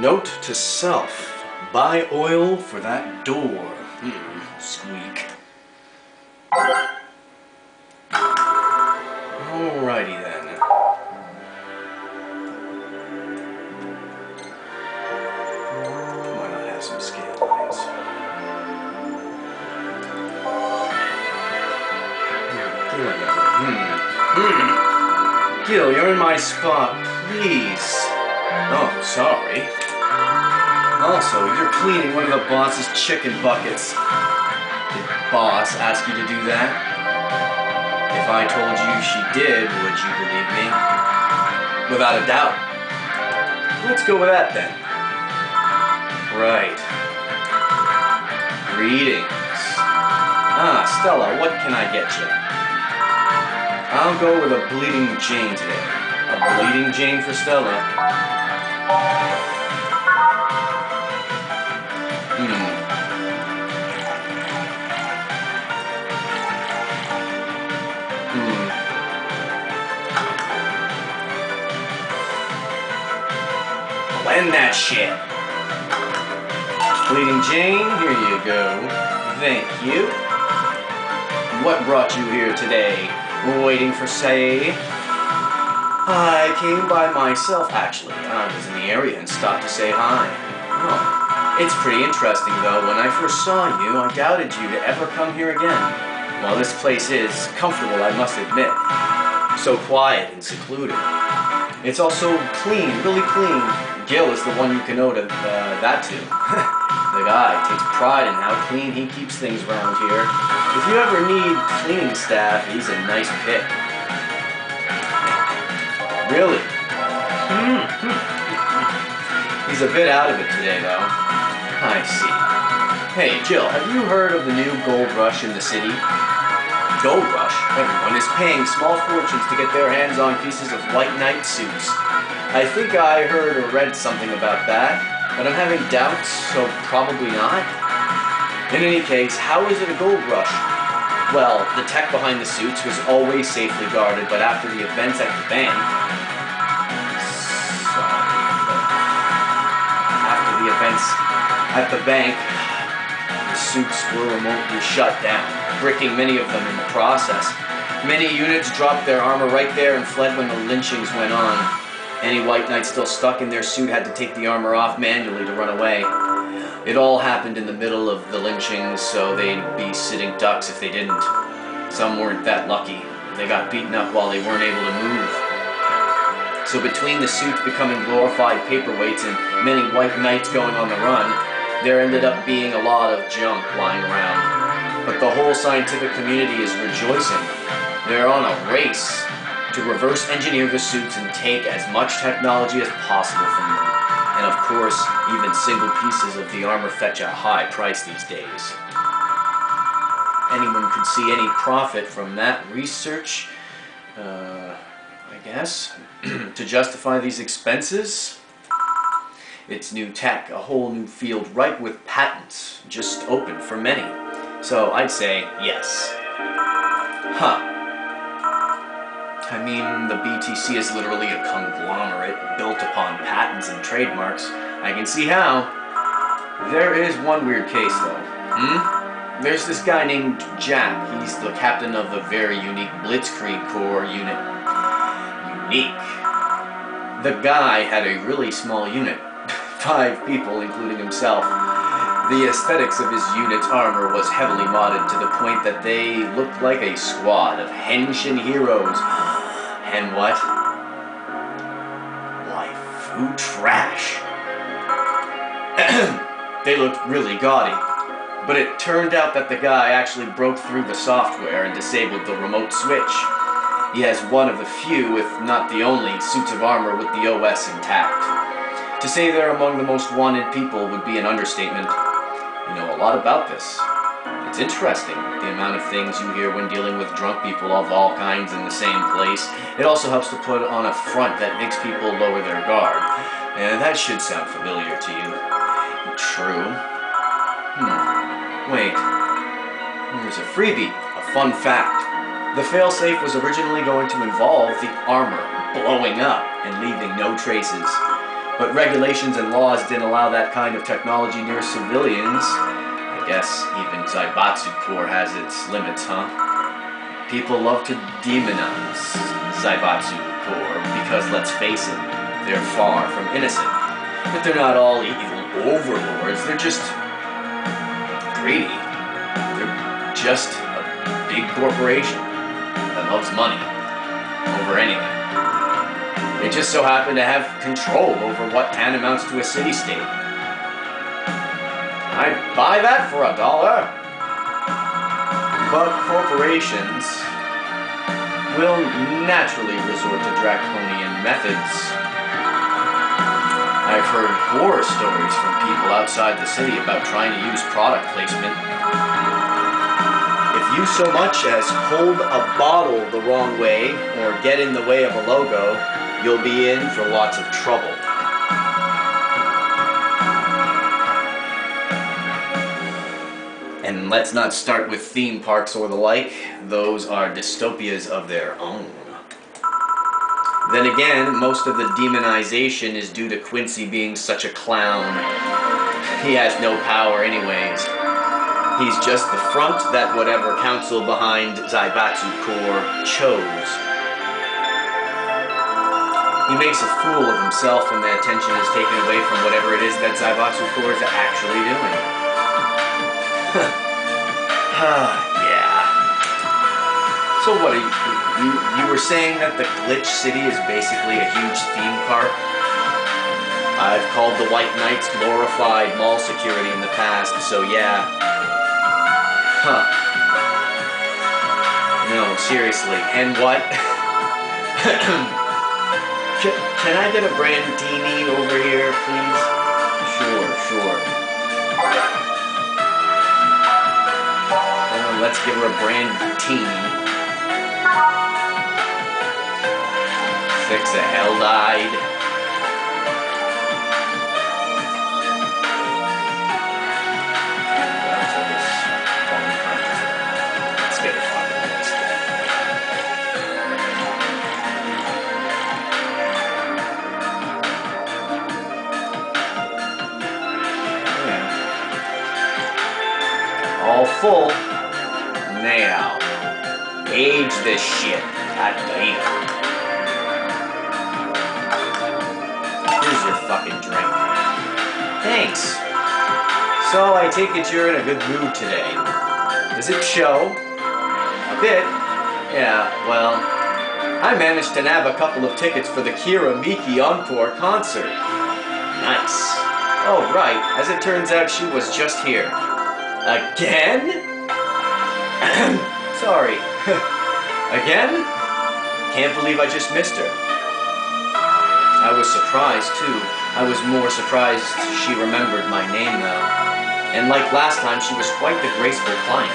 Note to self, buy oil for that door. Squeak. Alrighty then. Why not have some scale lines? Gil, you're in my spot, please. Oh, sorry. Also, you're cleaning one of the boss's chicken buckets. Did boss ask you to do that? If I told you she did, would you believe me? Without a doubt. Let's go with that then. Right. Greetings. Ah, Stella, what can I get you? I'll go with a bleeding Jane today. A bleeding Jane for Stella. Blend that shit. Bleeding Jane, here you go. Thank you. What brought you here today? Waiting for say? I came by myself, actually. I was in the area and stopped to say hi. Oh, it's pretty interesting, though. When I first saw you, I doubted you to ever come here again. Well, this place is comfortable, I must admit. So quiet and secluded. It's also clean, really clean. Gil is the one you can owe that to. The guy takes pride in how clean he keeps things around here. If you ever need cleaning staff, he's a nice pick. Really? He's a bit out of it today, though. I see. Hey, Jill, have you heard of the new gold rush in the city? Gold rush? Everyone is paying small fortunes to get their hands on pieces of white knight suits. I think I heard or read something about that, but I'm having doubts, so probably not. In any case, how is it a gold rush? Well, the tech behind the suits was always safely guarded, but after the events at the bank... After the events at the bank, the suits were remotely shut down, bricking many of them in the process. Many units dropped their armor right there and fled when the lynchings went on. Any white knight still stuck in their suit had to take the armor off manually to run away. It all happened in the middle of the lynchings, so they'd be sitting ducks if they didn't. Some weren't that lucky. They got beaten up while they weren't able to move. So between the suits becoming glorified paperweights and many white knights going on the run, there ended up being a lot of junk lying around. But the whole scientific community is rejoicing. They're on a race to reverse engineer the suits and take as much technology as possible from them. And of course, even single pieces of the armor fetch a high price these days. Anyone could see any profit from that research, I guess, to justify these expenses. It's new tech, a whole new field ripe with patents, just open for many. So I'd say yes. Huh. I mean, the BTC is literally a conglomerate built upon patents and trademarks. I can see how. There is one weird case, though. There's this guy named Jack. He's the captain of the very unique Blitzkrieg Corps unit. Unique. The guy had a really small unit. 5 people, including himself. The aesthetics of his unit's armor was heavily modded to the point that they looked like a squad of henshin heroes. And what? Waifu trash. They looked really gaudy. But it turned out that the guy actually broke through the software and disabled the remote switch. He has one of the few, if not the only, suits of armor with the OS intact. To say they're among the most wanted people would be an understatement. You know a lot about this. It's interesting, the amount of things you hear when dealing with drunk people of all kinds in the same place. It also helps to put on a front that makes people lower their guard. And that should sound familiar to you. True. Wait. There's a freebie, a fun fact. The failsafe was originally going to involve the armor blowing up and leaving no traces. But regulations and laws didn't allow that kind of technology near civilians. I guess even Zaibatsu Corps has its limits, huh? People love to demonize Zaibatsu Corps because, let's face it, they're far from innocent. But they're not all evil overlords, they're just greedy. They're just a big corporation that loves money over anything. They just so happen to have control over what tantamounts to a city-state. I'd buy that for $1. But corporations will naturally resort to draconian methods. I've heard horror stories from people outside the city about trying to use product placement. If you so much as hold a bottle the wrong way or get in the way of a logo, you'll be in for lots of trouble. And let's not start with theme parks or the like. Those are dystopias of their own. Then again, most of the demonization is due to Quincy being such a clown. He has no power anyways. He's just the front that whatever council behind Zaibatsu Corps chose. He makes a fool of himself when the attention is taken away from whatever it is that Zaibatsu Corps is actually doing. Yeah. So what are you were saying that the Glitch City is basically a huge theme park? I've called the White Knights glorified mall security in the past, so yeah. Huh. No, seriously. And what? Can I get a brandini over here, please? Sure. Let's give her a brandini. Fix a hell-eyed. Let's get it on the next day. Yeah. All full. Now, age this shit. God damn. Here's your fucking drink. Thanks. So I take it you're in a good mood today. Does it show? A bit. Yeah, well, I managed to nab a couple of tickets for the Kira Miki Encore concert. Nice. Oh, right. As it turns out, she was just here. Again? Sorry. Again? Can't believe I just missed her. I was surprised, too. I was more surprised she remembered my name, though. And like last time, she was quite the graceful client.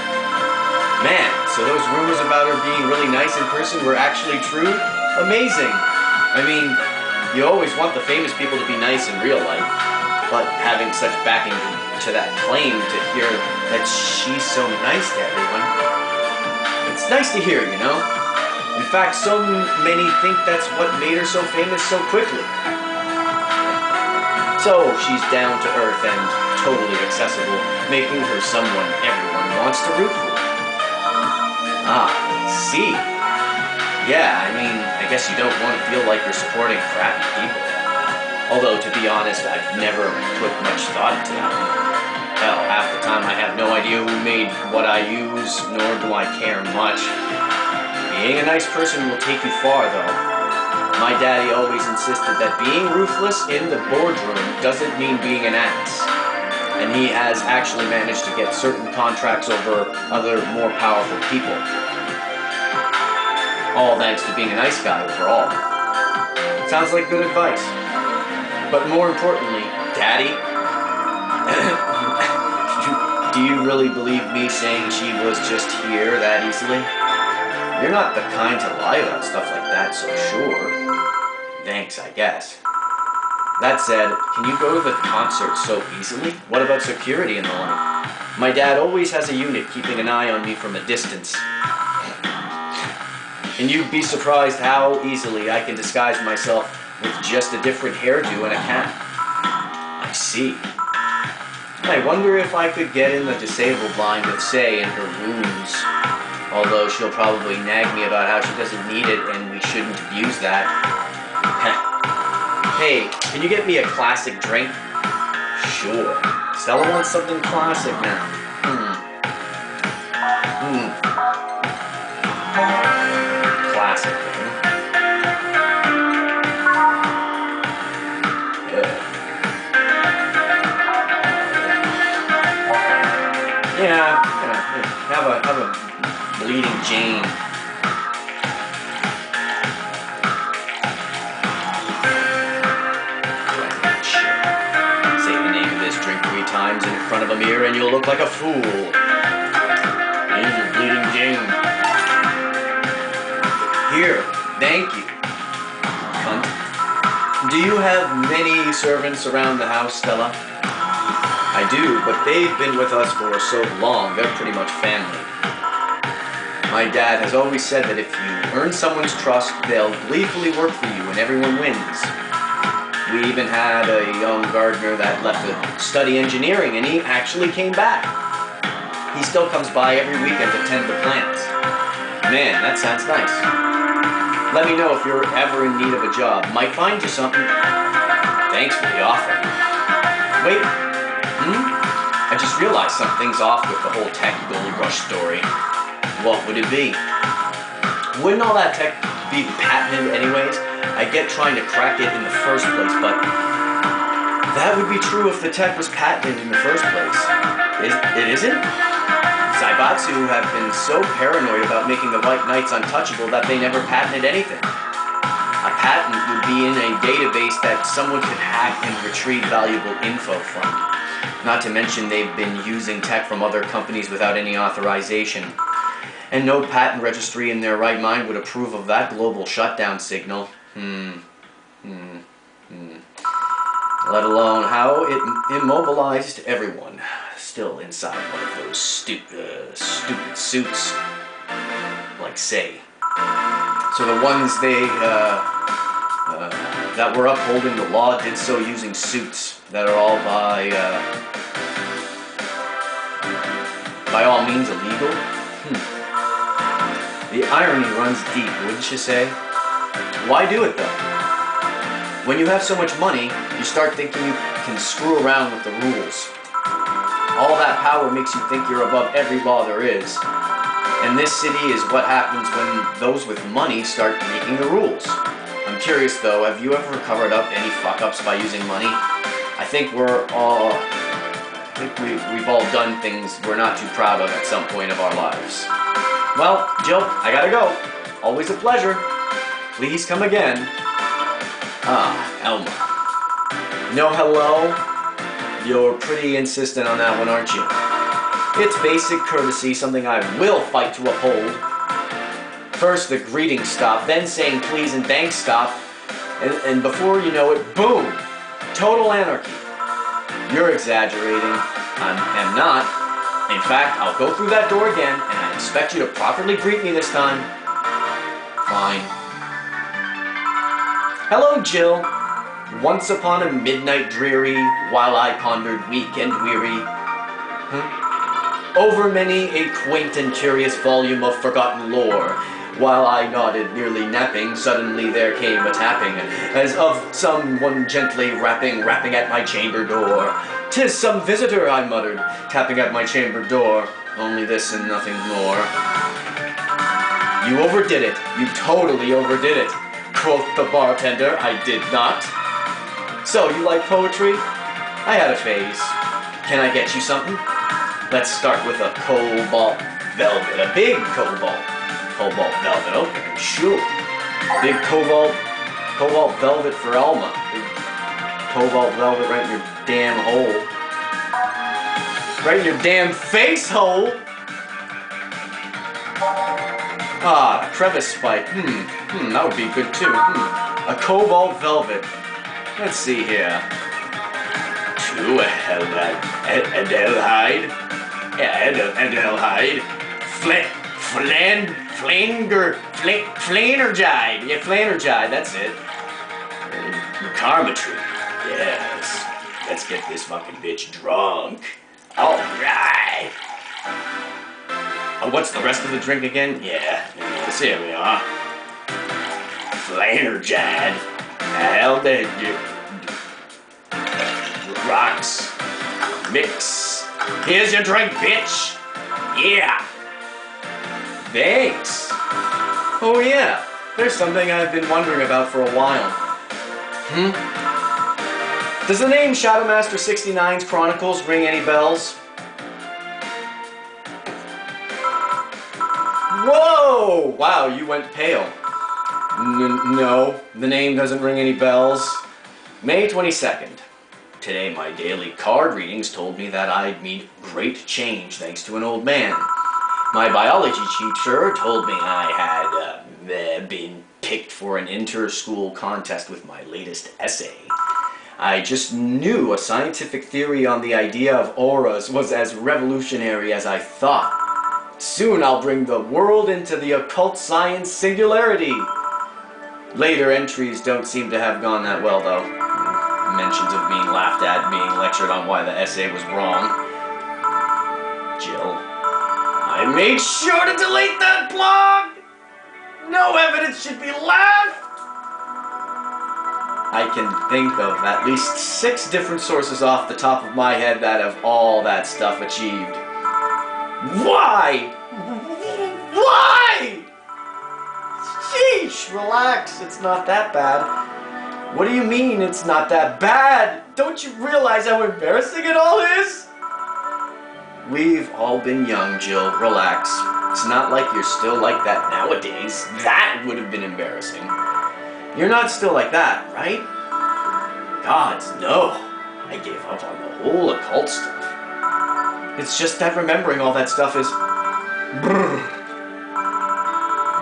Man, so those rumors about her being really nice in person were actually true? Amazing! I mean, you always want the famous people to be nice in real life, but having such backing to that claim to hear that she's so nice to everyone, it's nice to hear, you know? In fact, so many think that's what made her so famous so quickly. So, she's down to earth and totally accessible, making her someone everyone wants to root for. Ah, see. Yeah, I mean, I guess you don't want to feel like you're supporting crappy people. Although, to be honest, I've never put much thought into that one. Hell, half the time I have no idea who made what I use, nor do I care much. Being a nice person will take you far, though. My daddy always insisted that being ruthless in the boardroom doesn't mean being an ass. And he has actually managed to get certain contracts over other, more powerful people. All thanks to being a nice guy overall. Sounds like good advice. But more importantly, Daddy, do you really believe me saying she was just here that easily? You're not the kind to lie about stuff like that, so sure. Thanks, I guess. That said, can you go to the concert so easily? What about security and the like? My dad always has a unit keeping an eye on me from a distance. And you'd be surprised how easily I can disguise myself with just a different hairdo and a cap. I see. I wonder if I could get in the disabled line with say in her rooms. Although she'll probably nag me about how she doesn't need it and we shouldn't abuse that. Hey, can you get me a classic drink? Sure. Stella wants something classic now. Classic, man. Yeah, have a bleeding Jane. Say the name of this drink 3 times in front of a mirror and you'll look like a fool. Here's your bleeding Jane. Here, thank you. Cunt. Do you have many servants around the house, Stella? I do, but they've been with us for so long, they're pretty much family. My dad has always said that if you earn someone's trust, they'll gleefully work for you and everyone wins. We even had a young gardener that left to study engineering and he actually came back. He still comes by every weekend to tend the plants. Man, that sounds nice. Let me know if you're ever in need of a job. Might find you something. Thanks for the offer. Wait. I just realized something's off with the whole tech gold rush story. What would it be? Wouldn't all that tech be patented anyways? I get trying to crack it in the first place, but that would be true if the tech was patented in the first place. It isn't? Zaibatsu have been so paranoid about making the White Knights untouchable that they never patented anything. A patent would be in a database that someone could hack and retrieve valuable info from. Not to mention they've been using tech from other companies without any authorization. And no patent registry in their right mind would approve of that global shutdown signal. Let alone how it immobilized everyone still inside one of those stupid suits. Like say. So the ones that were upholding the law did so using suits that are all by all means illegal? The irony runs deep, wouldn't you say? Why do it though? When you have so much money, you start thinking you can screw around with the rules. All that power makes you think you're above every law there is. And this city is what happens when those with money start making the rules. I'm curious though, have you ever covered up any fuck-ups by using money? I think we've all done things we're not too proud of at some point of our lives. Well, Jill, I gotta go. Always a pleasure. Please come again. Elma. No hello? You're pretty insistent on that one, aren't you? It's basic courtesy, something I will fight to uphold. First the greeting stop, then saying please and thanks stop, and before you know it, boom! Total anarchy. You're exaggerating. I'm not. In fact, I'll go through that door again, and I expect you to properly greet me this time. Fine. Hello, Jill. Once upon a midnight dreary, while I pondered weak and weary. Over many a quaint and curious volume of forgotten lore, while I nodded, nearly napping, suddenly there came a tapping, as of someone gently rapping at my chamber door. "'Tis some visitor," I muttered, tapping at my chamber door. Only this and nothing more. "You overdid it. You totally overdid it," quoth the bartender. I did not. "So, you like poetry?" I had a phase. "Can I get you something?" Let's start with a cobalt velvet. A big cobalt velvet. Okay, sure. Big cobalt velvet for Elma. Big cobalt velvet right in your damn hole. Right in your damn face hole! Ah, crevice spike. That would be good too. A cobalt velvet. Let's see here. To a Edelhide. Edelhide. Flanergide. Yeah, Flanergide, that's it. Karma tree. Yes. Let's get this fucking bitch drunk. Alright. Oh, what's the rest of the drink again? Yeah. Yes, here we are. Flanerjad. Hell dead. Rocks. Mix. Here's your drink, bitch. Yeah. Thanks. Oh yeah. There's something I've been wondering about for a while. Does the name Shadowmaster 69's Chronicles ring any bells? Whoa! Wow, you went pale. No, the name doesn't ring any bells. May 22nd. Today my daily card readings told me that I'd meet great change thanks to an old man. My biology teacher told me I had been picked for an inter-school contest with my latest essay. I just knew a scientific theory on the idea of auras was as revolutionary as I thought. Soon I'll bring the world into the occult science singularity. Later entries don't seem to have gone that well, though. Mentions of being laughed at, being lectured on why the essay was wrong. Jill. I made sure to delete that blog! No evidence should be left! I can think of at least 6 different sources off the top of my head that have all that stuff achieved. Why? Why? Sheesh, relax, it's not that bad. What do you mean it's not that bad? Don't you realize how embarrassing it all is? We've all been young, Jill. Relax. It's not like you're still like that nowadays. That would have been embarrassing. You're not still like that, right? Gods, no. I gave up on the whole occult stuff. It's just that remembering all that stuff is... Brrr.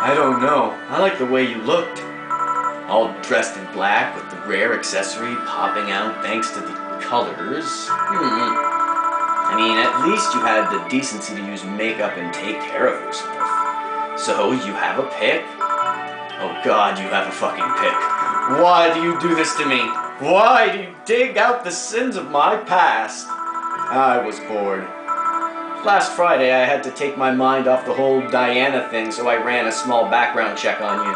I don't know. I like the way you looked. All dressed in black with the rare accessory popping out thanks to the colors. I mean, at least you had the decency to use makeup and take care of yourself. So, you have a pick? Oh God, you have a fucking pick. Why do you do this to me? Why do you dig out the sins of my past? I was bored. Last Friday I had to take my mind off the whole Diana thing, so I ran a small background check on you.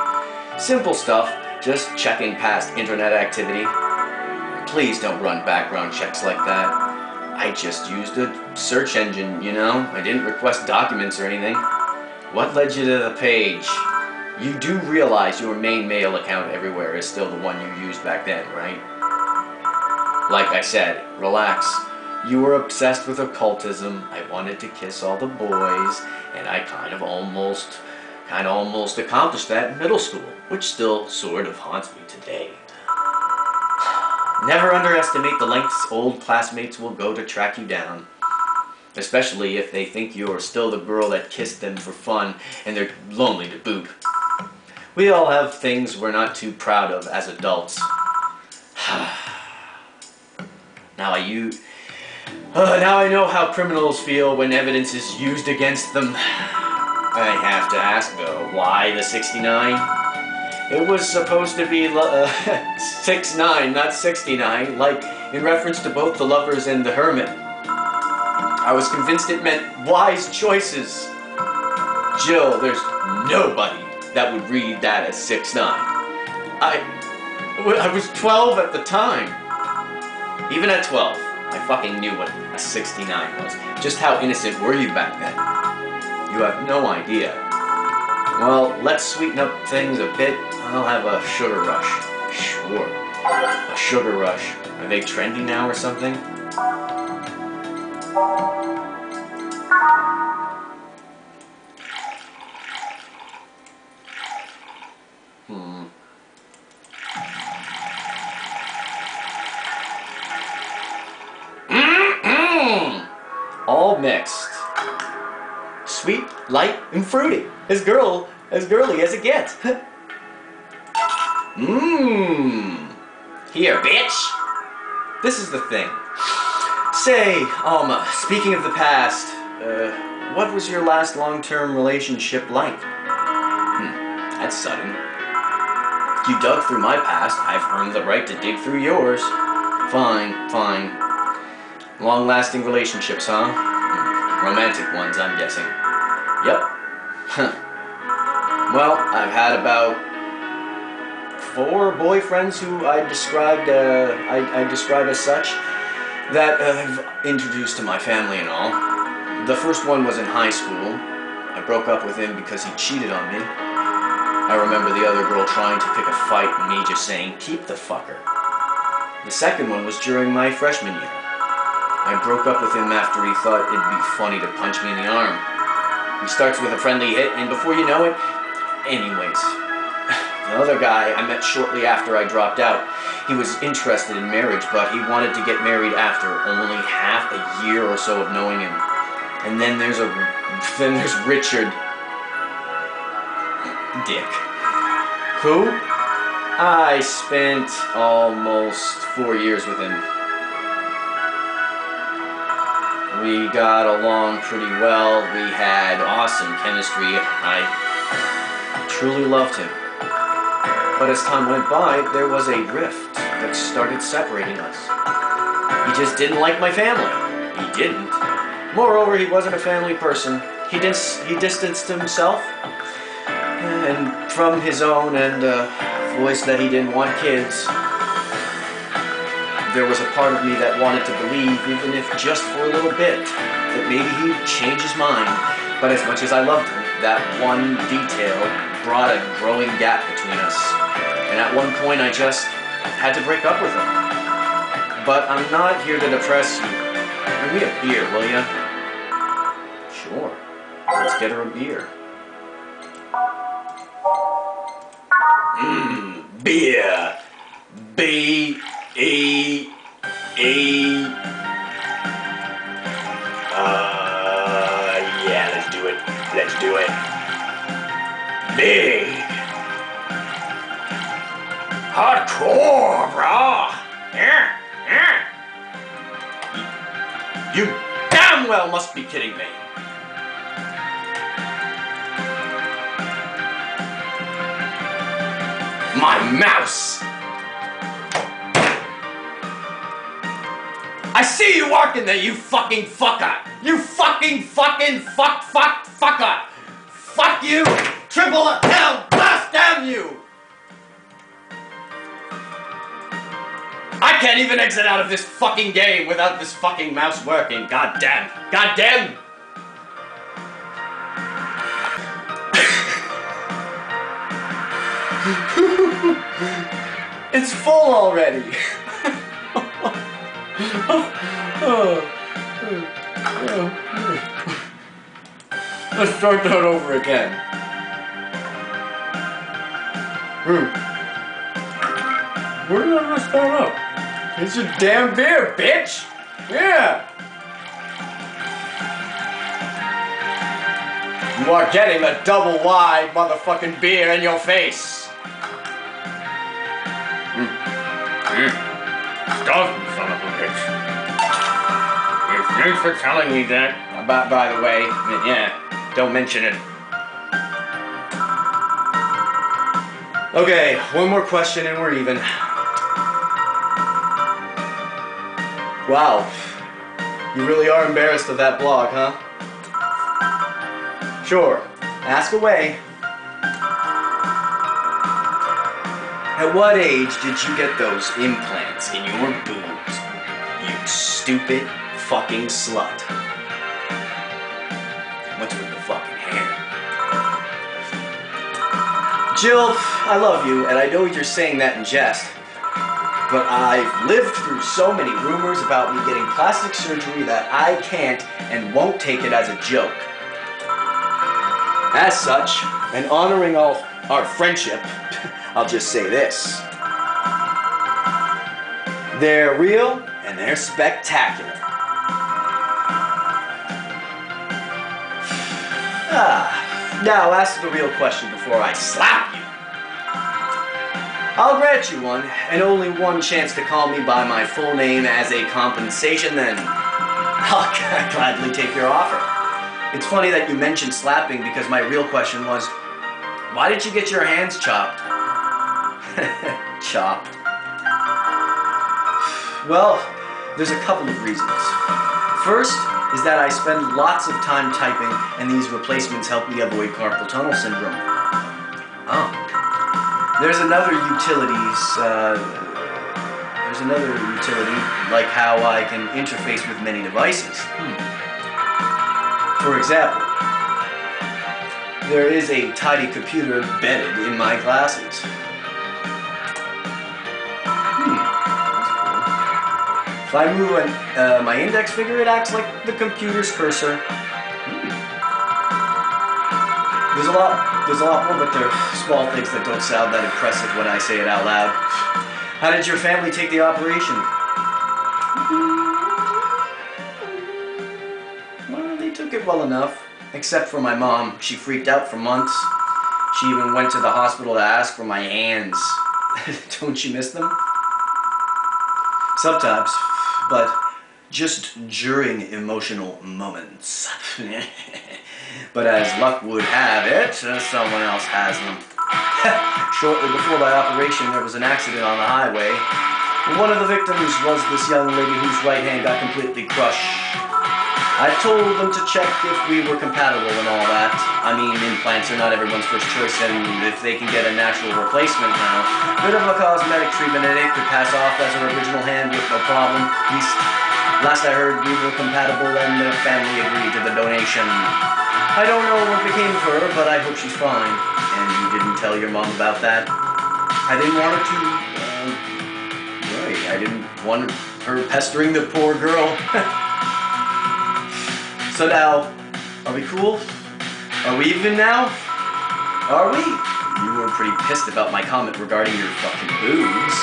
Simple stuff, just checking past internet activity. Please don't run background checks like that. I just used a search engine, you know? I didn't request documents or anything. What led you to the page? You do realize your main mail account everywhere is still the one you used back then, right? Like I said, relax. You were obsessed with occultism. I wanted to kiss all the boys, and I kind of almost accomplished that in middle school, which still sort of haunts me today. Never underestimate the lengths old classmates will go to track you down. Especially if they think you're still the girl that kissed them for fun, and they're lonely to boot. We all have things we're not too proud of as adults. Now I know how criminals feel when evidence is used against them. I have to ask though, why the 69? It was supposed to be 6'9", not 69, like in reference to both the lovers and the hermit. I was convinced it meant wise choices. Jill, there's nobody that would read that as 6'9". I was 12 at the time. Even at 12, I fucking knew what a 69 was. Just how innocent were you back then? You have no idea. Well, let's sweeten up things a bit. I'll have a sugar rush. Sure. A sugar rush. Are they trendy now or something? All mixed. Sweet, light, and fruity. As girly as it gets. Here, bitch. This is the thing. Say, Alma, speaking of the past, what was your last long-term relationship like? That's sudden. You dug through my past, I've earned the right to dig through yours. Fine, fine. Long-lasting relationships, huh? Romantic ones, I'm guessing. Yep. Well, I've had about 4 boyfriends who I describe as such that I've introduced to my family and all. The first one was in high school. I broke up with him because he cheated on me. I remember the other girl trying to pick a fight and me just saying, "Keep the fucker." The second one was during my freshman year. I broke up with him after he thought it'd be funny to punch me in the arm. He starts with a friendly hit, and before you know it, anyways. The other guy I met shortly after I dropped out. He was interested in marriage, but he wanted to get married after only half a year or so of knowing him. And then there's Richard. Dick. Who? I spent almost 4 years with him. We got along pretty well. We had awesome chemistry. I truly loved him. But as time went by, there was a rift that started separating us. He just didn't like my family. He didn't. Moreover, he wasn't a family person. He distanced himself and from his own and voiced that he didn't want kids. There was a part of me that wanted to believe, even if just for a little bit, that maybe he'd change his mind. But as much as I loved him, that one detail brought a growing gap between us. And at one point I just had to break up with him. But I'm not here to depress you. Bring me a beer, will ya? Sure. Let's get her a beer. Beer. B-E-E. Yeah, let's do it. Let's do it. Big. Hardcore, bro. Yeah. You damn well must be kidding me. My mouse! I see you walking there, you fucking fucker! You fucking fucker! Fuck you! Triple hell, blast damn you! I can't even exit out of this fucking game without this fucking mouse working. God damn! God damn! It's full already. Let's start that over again. Where did I mess that up? It's your damn beer, bitch! Yeah! You are getting a double wide motherfucking beer in your face. Stop, you son of a bitch. Thanks for telling me that. By the way, yeah, don't mention it. Okay, one more question and we're even. Wow, you really are embarrassed of that blog, huh? Sure, ask away. At what age did you get those implants in your boobs, you stupid fucking slut? What's with the fucking hair? Jill, I love you, and I know you're saying that in jest, but I've lived through so many rumors about me getting plastic surgery that I can't and won't take it as a joke. As such, and honoring all our friendship, I'll just say this. They're real and they're spectacular. Now ask the real question before I slap you. I'll grant you one, and only one chance to call me by my full name as a compensation, then I'll gladly take your offer. It's funny that you mentioned slapping because my real question was, why did you get your hands chopped? Chopped. Well, there's a couple of reasons. First is that I spend lots of time typing, and these replacements help me avoid carpal tunnel syndrome. Oh. There's another utility, like how I can interface with many devices. For example, there is a tidy computer embedded in my glasses. If I move my index finger, it acts like the computer's cursor. There's a lot more, but they're small things that don't sound that impressive when I say it out loud. How did your family take the operation? Well, they took it well enough, except for my mom. She freaked out for months. She even went to the hospital to ask for my hands. Don't you miss them? Sometimes. But just during emotional moments. But as luck would have it, someone else has them. Shortly before my operation, there was an accident on the highway. One of the victims was this young lady whose right hand got completely crushed. I told them to check if we were compatible and all that. I mean, implants are not everyone's first choice, and if they can get a natural replacement now, bit of a cosmetic treatment and it could pass off as her original hand with no problem. At least, last I heard, we were compatible and the family agreed to the donation. I don't know what became of her, but I hope she's fine. And you didn't tell your mom about that? I didn't want her to, I didn't want her pestering the poor girl. So now, are we cool? Are we even now? Are we? You were pretty pissed about my comment regarding your fucking boobs.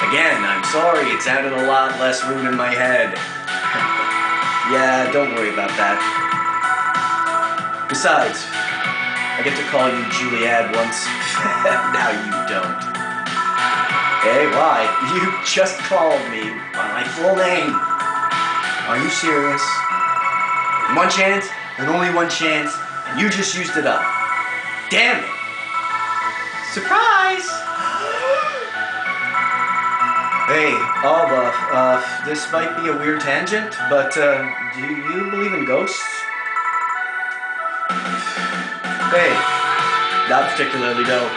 Again, I'm sorry, it sounded a lot less rude in my head. Yeah, don't worry about that. Besides, I get to call you Juliad once. Now you don't. Hey, why? You just called me by my full name. Are you serious? One chance, and only one chance, and you just used it up. Damn it! Surprise! Hey, Alba, this might be a weird tangent, but, do you believe in ghosts? Hey, not particularly, no.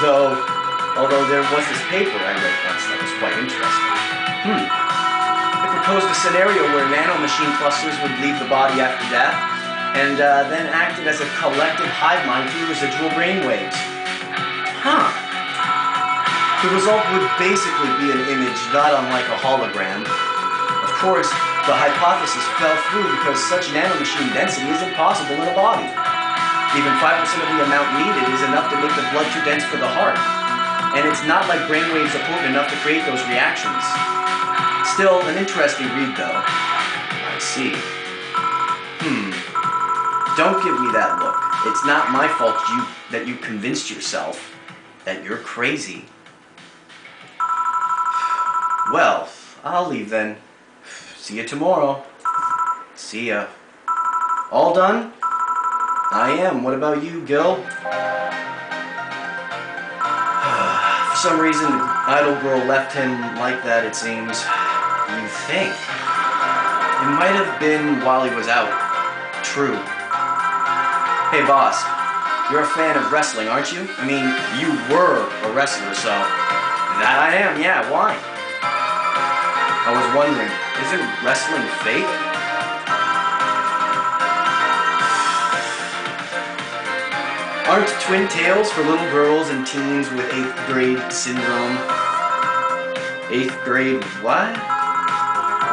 Though, although there was this paper I read once that was quite interesting. It proposed a scenario where nanomachine clusters would leave the body after death and then acted as a collective hive mind through residual brain waves. The result would basically be an image not unlike a hologram. Of course, the hypothesis fell through because such nanomachine density is impossible in a body. Even 5% of the amount needed is enough to make the blood too dense for the heart. And it's not like brainwaves are potent enough to create those reactions. Still, an interesting read, though. I see. Don't give me that look. It's not my fault that you convinced yourself that you're crazy. Well, I'll leave then. See you tomorrow. See ya. All done? I am. What about you, Gil? For some reason, the idle girl left him like that, it seems. You think? It might have been while he was out. True. Hey, boss. You're a fan of wrestling, aren't you? I mean, you were a wrestler, so... That I am, yeah. Why? I was wondering, isn't wrestling fake? Aren't twin tails for little girls and teens with 8th grade syndrome? 8th grade what?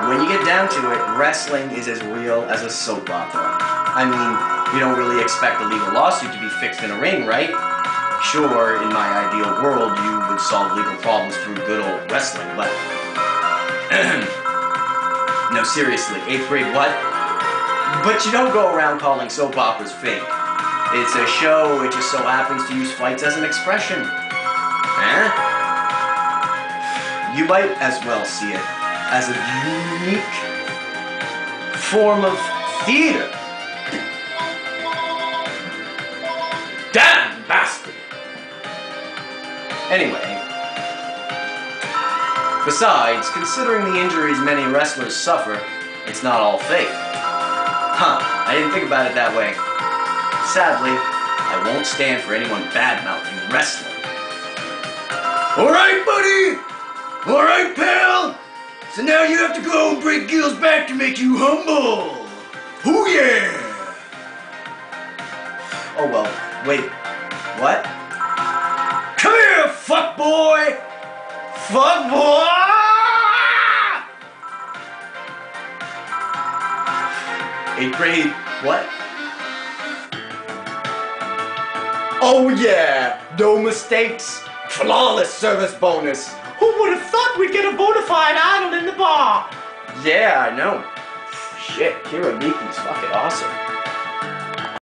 When you get down to it, wrestling is as real as a soap opera. I mean, you don't really expect a legal lawsuit to be fixed in a ring, right? Sure, in my ideal world, you would solve legal problems through good old wrestling, but... No, seriously, 8th grade what? But you don't go around calling soap operas fake. It's a show, it just so happens to use fights as an expression. Eh? You might as well see it as a unique form of theater. Damn bastard! Anyway, besides, considering the injuries many wrestlers suffer, it's not all fake. Huh, I didn't think about it that way. Sadly, I won't stand for anyone bad-mouthing wrestling. Alright, buddy! Alright, pal! So now you have to go and break Gil's back to make you humble! Oh yeah! Oh well, wait. What? Come here, fuckboy! Fuckboy! 8th grade, what? Oh yeah! No mistakes! Flawless service bonus! Who would have thought we'd get a bona fide idol in the bar? Yeah, I know. Shit, Kira Beacon's fucking awesome.